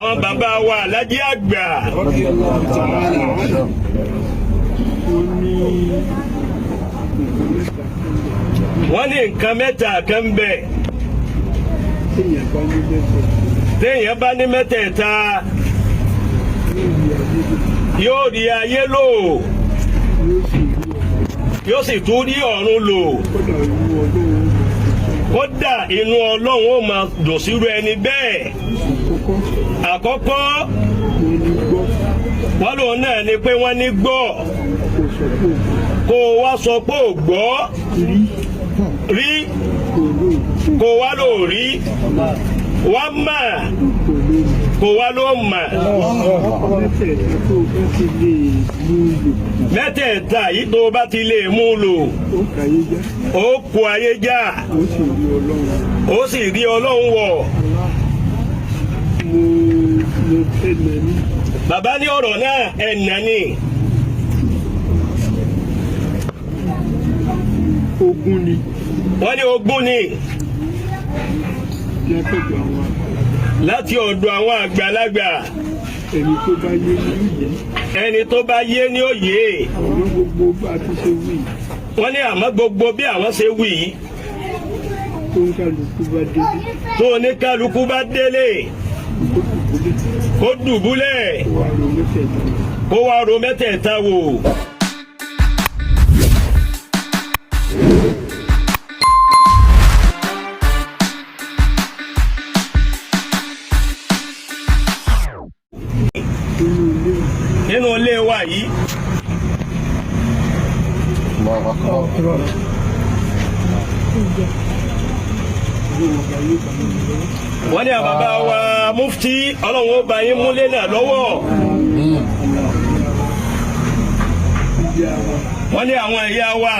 àwọn bàbá wa Alhaji àgbà. wọ́n ní nǹkan mẹ́ta kan bẹ̀. téèyàn bá ní mẹ́tẹ̀ẹ̀ta yóò rí ayé lò yóò sì tún rí ọ̀run lò. kódà inú Ọlọ́run ó máa dùn sírú ẹni bẹ́ẹ̀. àkọ́kọ́ wọ́n lòun náà ni pé wọ́n ní gbọ́ kó o wá sọ pé ò gbọ́ rí kó o wá lò rí wá mà kó o wá lò mà. mẹ́tẹ̀ẹ̀ta yìí tó o bá ti lè mú lò ó kó ayé já ó sì rí Ọlọ́run wọ̀. Bàbá ní ọ̀rọ̀ náà ẹ̀nà ni. Ogún ni. Wọ́n ní ogún ni. Láti ọ̀dọ̀ àwọn àgbàlagbà. Ẹni tó bá yé ní òye. Ẹni tó bá yé ní òye. Àwọn gbogbo bá ti ṣe wí. Wọ́n ní àmọ́ gbogbo bí àwọn ṣe wí. Tó oníkálukú bá délé. Kó dùbúlẹ̀ kó wá ro mẹ́tẹ̀ẹ̀ta wò. nínú ilé wa yìí. wọ́n ní àbàbà wa mufti Ọlọ́run ó bá yín múlẹ̀ náà lọ́wọ́. wọ́n ní àwọn ẹ̀yà wa.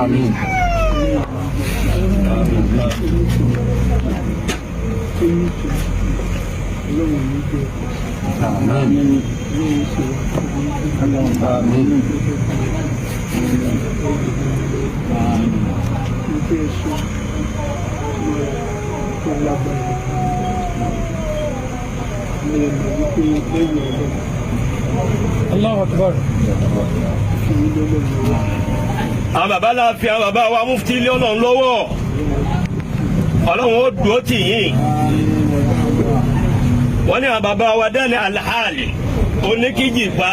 Àmín. Allahu Akbar. àwọn bàbá la fi àwọn bàbá wa mufti ilé Ọlọ́run lọ́wọ́. Ọlọ́run ó dúró tì yín. wọ́n ní àwọn bàbá wa dání alhali oníkíjìpá.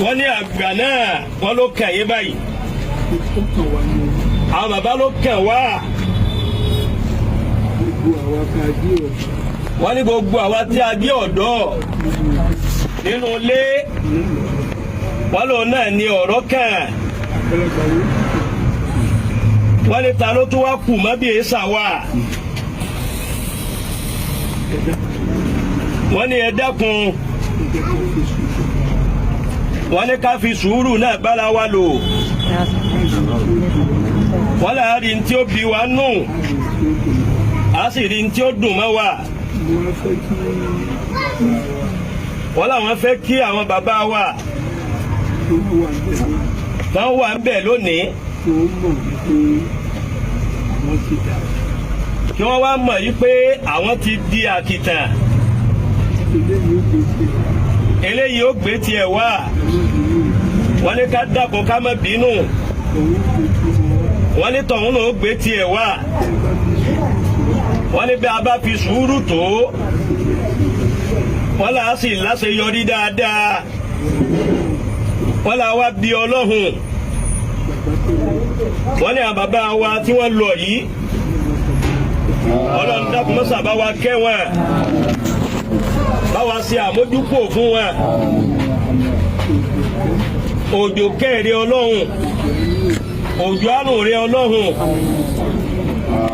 wọ́n ní àgbà náà wọ́n ló kàn yín báyìí. àwọn bàbá ló kàn wá. wọ́n ní gbogbo àwa tí a bí ọ̀dọ́ nínú ilé wọ́n lòun náà ní ọ̀rọ̀ kàn. wọ́n ní ta ló tún wá kù mọ́ bí èsà wà. wọ́n ní ẹ dákun. wọ́n ní ká fi sùúrù náà bára wa lò. wọ́n là á rí ní tí ó bí wa nù. a sì rí ní tí ó dùn mọ́ wa. wọ́n làwọn fẹ́ kí àwọn bàbá wa tán wà ń bẹ̀ lónìí kí wọ́n wá mọ̀ yí pé àwọn ti di àkìtàn. eléyìí ó gbé tiẹ̀ wá. wọ́n ní ká dàpọ̀ ká má bínú. wọ́n ní tọ̀hún náà ó gbé tiẹ̀ wá. wọ́n ní bí a bá fi sùúrù tó wọ́n là á sì láṣeyọrí dáadáa. wọ́n là wá bí Ọlọ́run. wọ́n ní àwọn bàbá wa tí wọ́n lọ yìí Ọlọ́run dákun mọ́sà bá wa kẹ́ wọn, bá wa ṣe àmójúkò fún wọn. òjò kẹ́rẹ́ Ọlọ́run, òjò àánú rẹ Ọlọ́run,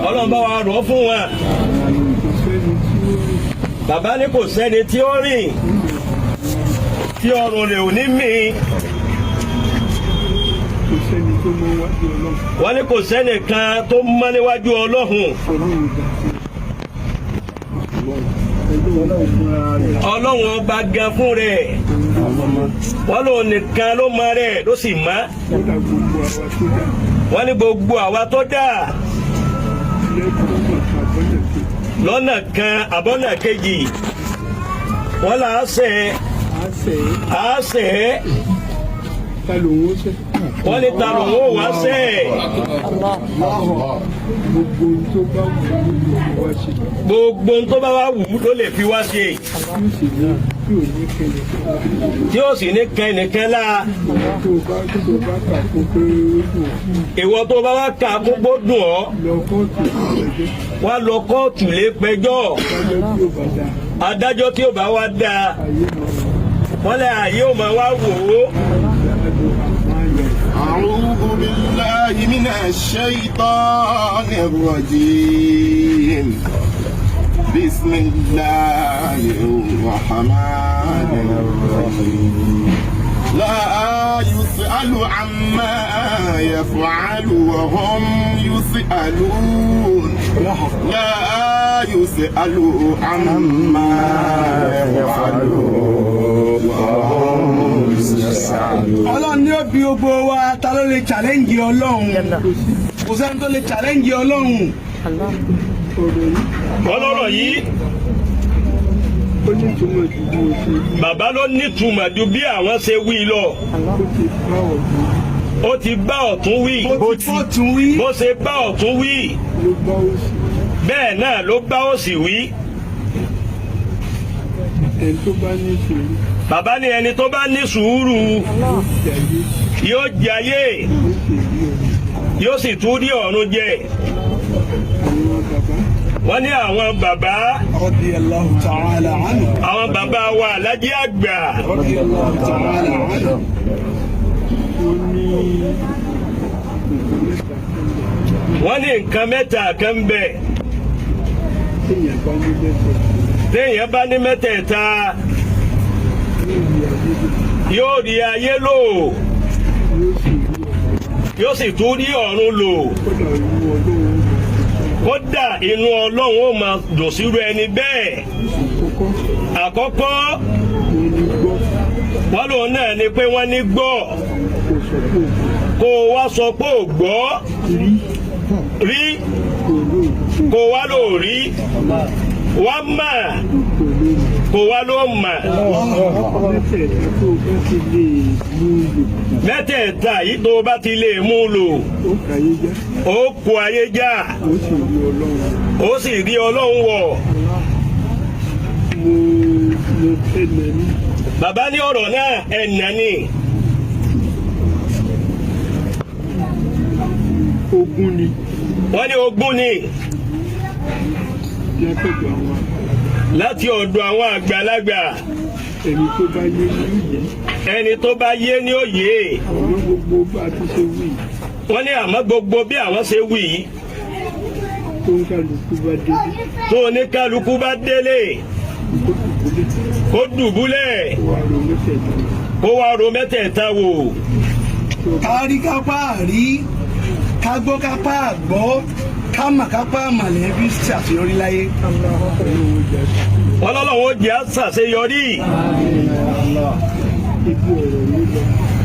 Ọlọ́run bá wa rọ̀ fún wọn. bàbá ní kò sẹ́ni tí ó rìn tí ọrùn rẹ̀ ò ní mì. wọ́n ní kò sẹ́ni kan tó mọ́ níwájú Ọlọ́run. Ọlọ́run ọba gan fún rẹ̀ wọ́n lòun nìkan ló mọ rẹ̀ ló sì mọ́. wọ́n ní gbogbo àwa tó dà lọ́nà kan àbọ́nà kejì wọ́n là á sẹ̀ wọ́n ní ta lòun ó wá sẹ̀. gbogbo ohun tó bá wá wù ú ló lè fi wá ṣe tí ó sì ní kẹ́nìkẹ́ láà. ìwọ tó bá wá kà gbogbo dùn ọ́ wá lọ kóòtù lé pẹjọ́ adájọ́ tí ó bá wá dáa wọ́n lẹ́ àyè ò máa wá wò ó. أعوذ بالله من الشيطان الرجيم بسم الله الرحمن الرحيم لا يسأل عما يفعل وهم يسألون لا يسأل عما يفعل وهم يسألون. Ọlọ́run ni ó bi gbogbo wa ta ló lè challenge Ọlọ́run kò sẹ́ni tó lè challenge Ọlọ́run. ọlọ́rọ̀ yìí bàbá ló nítumọ̀ ju bí àwọn ṣe wí lọ. ó ti bá ọ̀tún wí bó ṣe bá ọ̀tún wí bẹ́ẹ̀ náà ló bá òsì wí. bàbá ní ẹni tó bá ní sùúrù yóò jayé yóò sì tún rí ọ̀run jẹ. wọ́n ní àwọn bàbá Radiyallahu ta'ala anhu. àwọn bàbá wa alájí àgbà Radiyallahu ta'ala anhu. wọ́n ní nǹkan mẹ́ta kan ń bẹ téèyàn bá ní mẹ́tẹ̀ẹ̀ta yóò rí ayé lò yóò sì tún rí ọ̀run lò kódà inú ọlọ́run ó máa dùn sírú ẹni bẹ́ẹ̀. àkọ́kọ́ wọ́n lòun náà ni pé wọ́n ní gbọ́ kó o wá sọ pé ò gbọ́ rí kó o wá lò rí wá mà kó o wá lò mà. mẹ́tẹ̀ẹ̀ta yìí tó o bá ti lè mú lò ó kó ayé já ó sì rí ọlọ́run wọ̀. bàbá ní ọ̀rọ̀ náà ẹ̀nà ni. Ogun ni. wọ́n ní ogún ni láti ọ̀dọ̀ àwọn àgbàlagbà. Ẹni tó bá yé ní ìyẹ́. ẹni tó bá yé ní òye. Àwọn gbogbo bá ti ṣe wí. wọ́n ní àmọ́ gbogbo bí àwọn ṣe wí Tó ń kálukú bá délé. tó oníkálukú bá délé kó dùbúlẹ̀ kó wá ro mẹ́tẹ̀ẹ̀ta wò. kárí kápá rí kágbọ́ kápá àgbọ́ kámà kápá màlẹ́bí ṣàṣeyọrí láyé. wọ́n lọ́lọ́wọ́ jẹ́ àṣàṣeyọrí.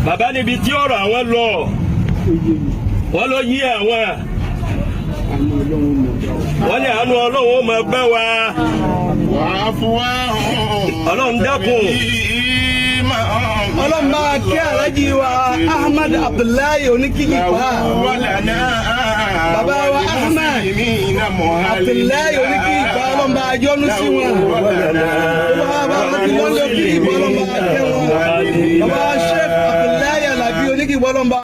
bàbá níbi tí ọ̀rọ̀ àwọn lọ wọ́n ló yí àwọn wọ́n ní àánú ọlọ́run ó máa bá wa. ọlọ́run dákun. ọlọ́run bá kí alájí wa Ahmad Abdullahi oníkìkì pa bàbá wa Ahmad Abdullahi oníkìkì pa ọlọ́run bá yọ́nú sí wọn bàbá wa ti lọ́jọ́ kìkì pa ọlọ́run bá kẹ́ wọn bàbá Sheikh Abdullahi Alabi oníkìkì pa ọlọ́run bá.